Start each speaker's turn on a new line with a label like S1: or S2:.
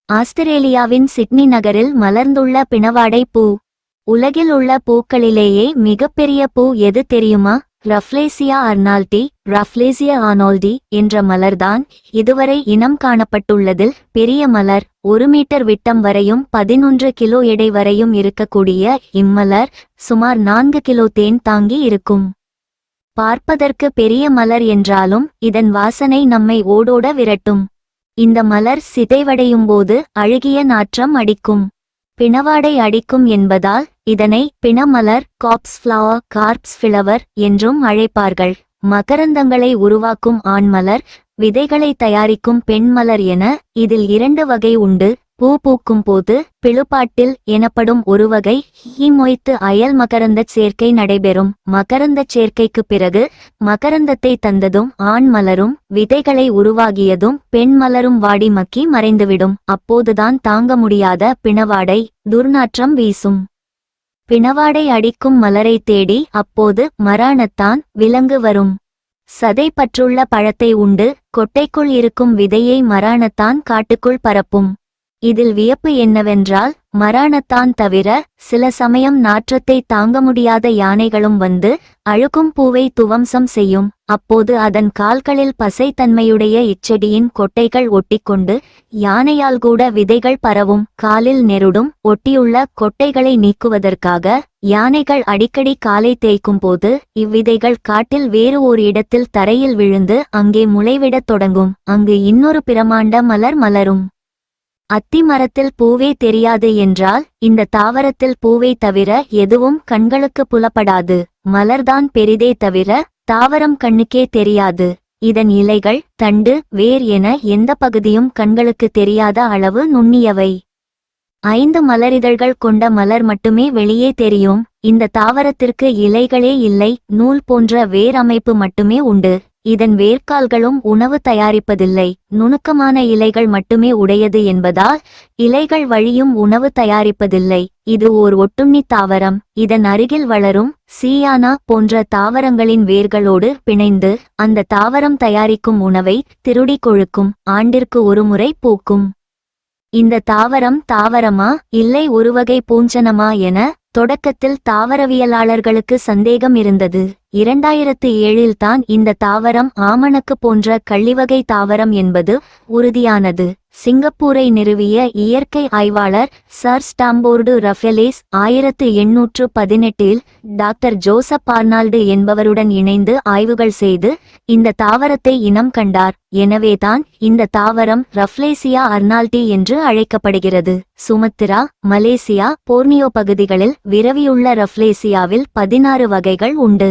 S1: ஆஸ்திரேலியாவின் சிட்னி நகரில் மலர்ந்துள்ள பிணவாடை பூ. உலகில் உள்ள பூக்களிலேயே மிகப்பெரிய பூ எது தெரியுமா? ரஃப்லேசியா அர்னால்டி, ரஃப்லேசியா ஆர்னால்டி என்ற மலர்தான் இதுவரை இனம் காணப்பட்டுள்ளதில் பெரிய மலர். 1 மீட்டர் விட்டம் வரையும் 11 கிலோ எடை வரையும் இருக்கக்கூடிய இம்மலர் சுமார் 4 கிலோ தேன் தாங்கி இருக்கும். பார்ப்பதற்கு பெரிய மலர் என்றாலும் இதன் வாசனை நம்மை ஓடோட விரட்டும். இந்த மலர் சிதைவடையும்போது அழுகிய நாற்றம் அடிக்கும். பிணவாடை அடிக்கும் என்பதால் இதனை பிணமலர், கார்ப்ஸ் ஃப்ளவர் என்றும் அழைப்பார்கள். மகரந்தங்களை உருவாக்கும் ஆண்மலர், விதைகளை தயாரிக்கும் பெண்மலர் என இதில் 2 வகை உண்டு. பூ பூக்கும் போது பிளுபாட்டில் எனப்படும் ஒரு வகை மொய்த்து அயல் மகரந்தச் சேர்க்கை நடைபெறும். மகரந்தச் சேர்க்கைக்கு பிறகு மகரந்தத்தை தந்ததும் ஆண் மலரும் விதைகளை உருவாகியதும் பெண் மலரும் வாடி மக்கி மறைந்துவிடும். அப்போதுதான் தாங்க முடியாத பிணவாடை துர்நாற்றம் வீசும். பிணவாடை அடிக்கும் மலரை தேடி அப்போது மராணத்தான் விலங்கு வரும். சதை பற்றுள்ள பழத்தை உண்டு கொட்டைக்குள் இருக்கும் விதையை மராணத்தான் காட்டுக்குள் பரப்பும். இதில் வியப்பு என்னவென்றால் மராணத்தான் தவிர சில சமயம் நாற்றத்தை தாங்க முடியாத யானைகளும் வந்து அழுகும் பூவை துவம்சம் செய்யும். அப்போது அதன் கால்களில் பசைத்தன்மையுடைய இச்செடியின் கொட்டைகள் ஒட்டிக்கொண்டு யானையால் கூட விதைகள் பரவும். காலில் நெருடும் ஒட்டியுள்ள கொட்டைகளை நீக்குவதற்காக யானைகள் அடிக்கடி காலை தேய்க்கும் போது இவ்விதைகள் காட்டில் வேறு ஓர் இடத்தில் தரையில் விழுந்து அங்கே முளைவிடத் தொடங்கும். அங்கு இன்னொரு பிரமாண்ட மலர் மலரும். அத்தி மரத்தில் பூவே தெரியாது என்றால் இந்த தாவரத்தில் பூவை தவிர எதுவும் கண்களுக்கு புலப்படாது. மலர்தான் பெரிதே தவிர தாவரம் கண்ணுக்கே தெரியாது. இதன் இலைகள், தண்டு, வேர் என எந்த பகுதியும் கண்களுக்கு தெரியாத அளவு நுண்ணியவை. 5 மலரிதழ்கள் கொண்ட மலர் மட்டுமே வெளியே தெரியும். இந்த தாவரத்திற்கு இலைகளே இல்லை, நூல் போன்ற வேர் அமைப்பு மட்டுமே உண்டு. இதன் வேர்க்கால்களும் உணவு தயாரிப்பதில்லை, நுணுக்கமான இலைகள் மட்டுமே உடையது என்பதால் இலைகள் வழியும் உணவு தயாரிப்பதில்லை. இது ஓர் ஒட்டுண்ணி தாவரம். இதன் அருகில் வளரும் சீயானா போன்ற தாவரங்களின் வேர்களோடு பிணைந்து அந்த தாவரம் தயாரிக்கும் உணவை திருடி கொழுக்கும். ஆண்டிற்கு ஒரு முறை பூக்கும். இந்த தாவரம் தாவரமா இல்லை ஒருவகை பூஞ்சனமா என தொடக்கத்தில் தாவரவியலாளர்களுக்கு சந்தேகம் இருந்தது. 2007 தான் இந்த தாவரம் ஆமணக்கு போன்ற கள்ளிவகை தாவரம் என்பது உறுதியானது. சிங்கப்பூரை நிறுவிய இயற்கை ஆய்வாளர் சர் ஸ்டாம்போர்டு ரஃபெலேஸ் 1818 டாக்டர் ஜோசப் ஆர்னால்டு என்பவருடன் இணைந்து ஆய்வுகள் செய்து இந்த தாவரத்தை இனம் கண்டார். எனவேதான் இந்த தாவரம் ரஃப்லேசியா அர்னால்டி என்று அழைக்கப்படுகிறது. சுமத்ரா, மலேசியா, போர்னியோ பகுதிகளில் விரவியுள்ள ரஃப்லேசியாவில் 16 வகைகள் உண்டு.